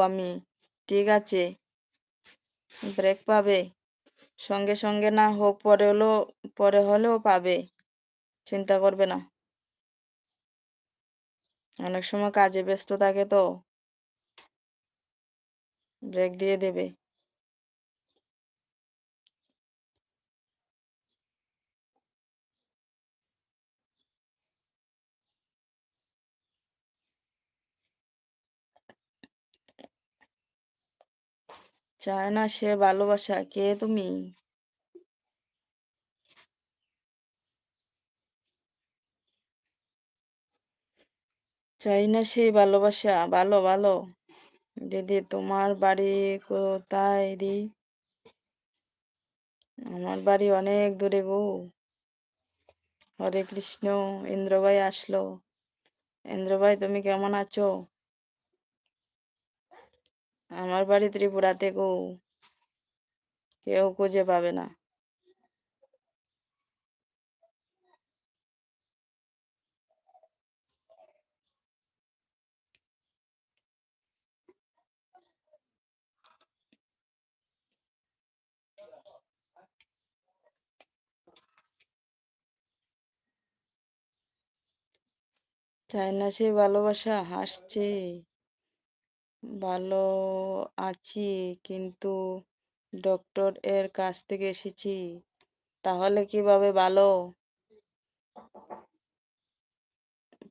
আমি। ঠিক আছে, ব্রেক পাবে। সঙ্গে সঙ্গে না হোক, পরে হলেও পাবে। চিন্তা করবে না। অনেক সময় কাজে ব্যস্ত থাকে তো, ব্রেক দিয়ে দেবে। চায় না সে ভালোবাসা। কে তুমি? চাই না সেই ভালোবাসা। ভালো ভালো। দিদি, তোমার বাড়ি কোথায় দি? আমার বাড়ি অনেক দূরে গো। হরে কৃষ্ণ। ইন্দ্রভাই আসলো। ইন্দ্রভাই, তুমি কেমন আছো? আমার বাড়ি ত্রিপুরাতে গো। কেউ খুঁজে পাবে না। চাই না সে ভালোবাসা। হাসছে। ভালো আছি, কিন্তু ডক্টর এর কাছ থেকে এসেছি। তাহলে কিভাবে ভালো?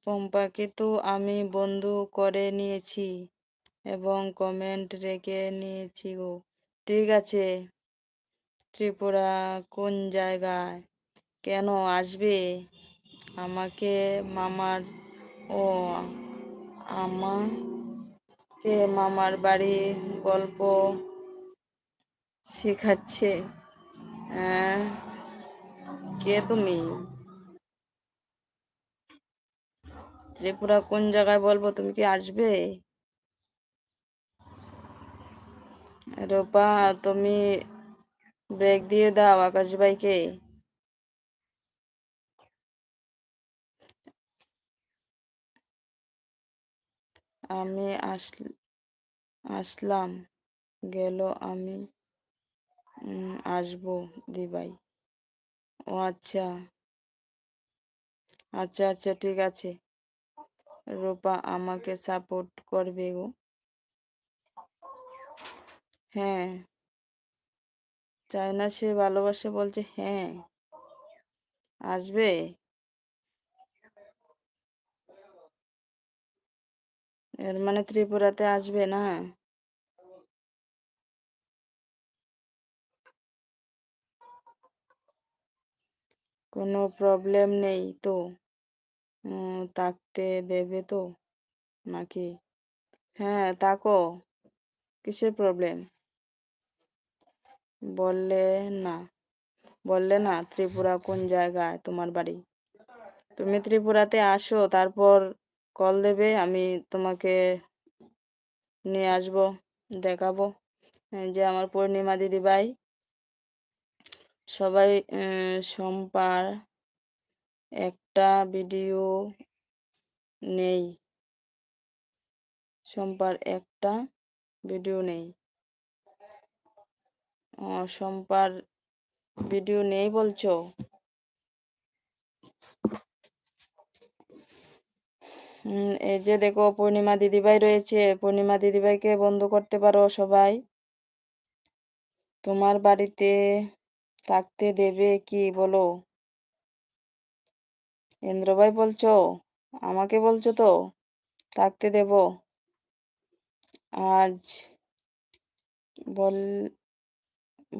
পম্পাকে তো আমি বন্ধু করে নিয়েছি এবং কমেন্ট রেখে নিয়েছি গো। ঠিক আছে। ত্রিপুরা কোন জায়গায়? কেন আসবে? আমাকে মামার ও আমাকে মামার বাড়ি গল্প শেখাচ্ছে। হ্যাঁ, কে তুমি? ত্রিপুরা কোন জায়গায় বলবো? তুমি কি আসবে? রূপা, তুমি ব্রেক দিয়ে দাও আকাশ ভাইকে। আমি আসলাম, গেল আমি আসবো দিবাই। ও আচ্ছা। আচ্ছা আচ্ছা, ঠিক আছে। রূপা আমাকে সাপোর্ট করবে গো। হ্যাঁ। চায় না সে ভালোবাসে বলছে হ্যাঁ। আসবে? এর মানে ত্রিপুরাতে আসবে না? কোনো প্রবলেম নেই তো? থাকতে দেবে তো নাকি? হ্যাঁ, থাকো। কিসের প্রবলেম? বললে না। বললে না ত্রিপুরা কোন জায়গায় তোমার বাড়ি? তুমি ত্রিপুরাতে আসো, তারপর কল দেবে, আমি তোমাকে নিয়ে আসবো, দেখাবো। এই যে আমার পূর্ণিমা দিদি ভাই, সবাই সোমবার একটা ভিডিও নেই। সোমবার একটা ভিডিও নেই। সোমবার ভিডিও নেই বলছো? এই যে দেখো, পূর্ণিমা দিদিভাই রয়েছে। পূর্ণিমা দিদিভাইকে বন্ধ করতে পারো সবাই। তোমার বাড়িতে থাকতে দেবে কি বলো? ইন্দ্রভাই বলছো? আমাকে বলছো তো? থাকতে দেব। আজ বল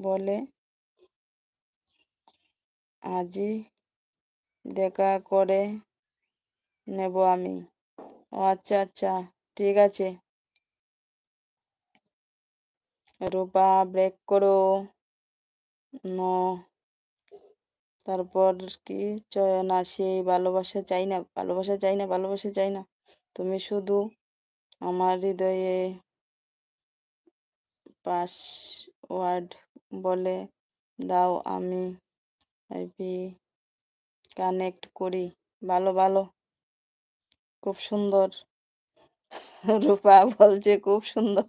বলে আজই দেখা করে নেব আমি। ও আচ্ছা আচ্ছা, ঠিক আছে। রূপা, ব্রেক করো। নো। তারপর কি? না, সেই ভালোবাসা চাই না, ভালোবাসা চাই না, ভালোবাসা চাই না। তুমি শুধু আমার হৃদয়ে পাসওয়ার্ড বলে দাও, আমি আইপি কানেক্ট করি। ভালো ভালো, খুব সুন্দর। রূপা বলছে খুব সুন্দর।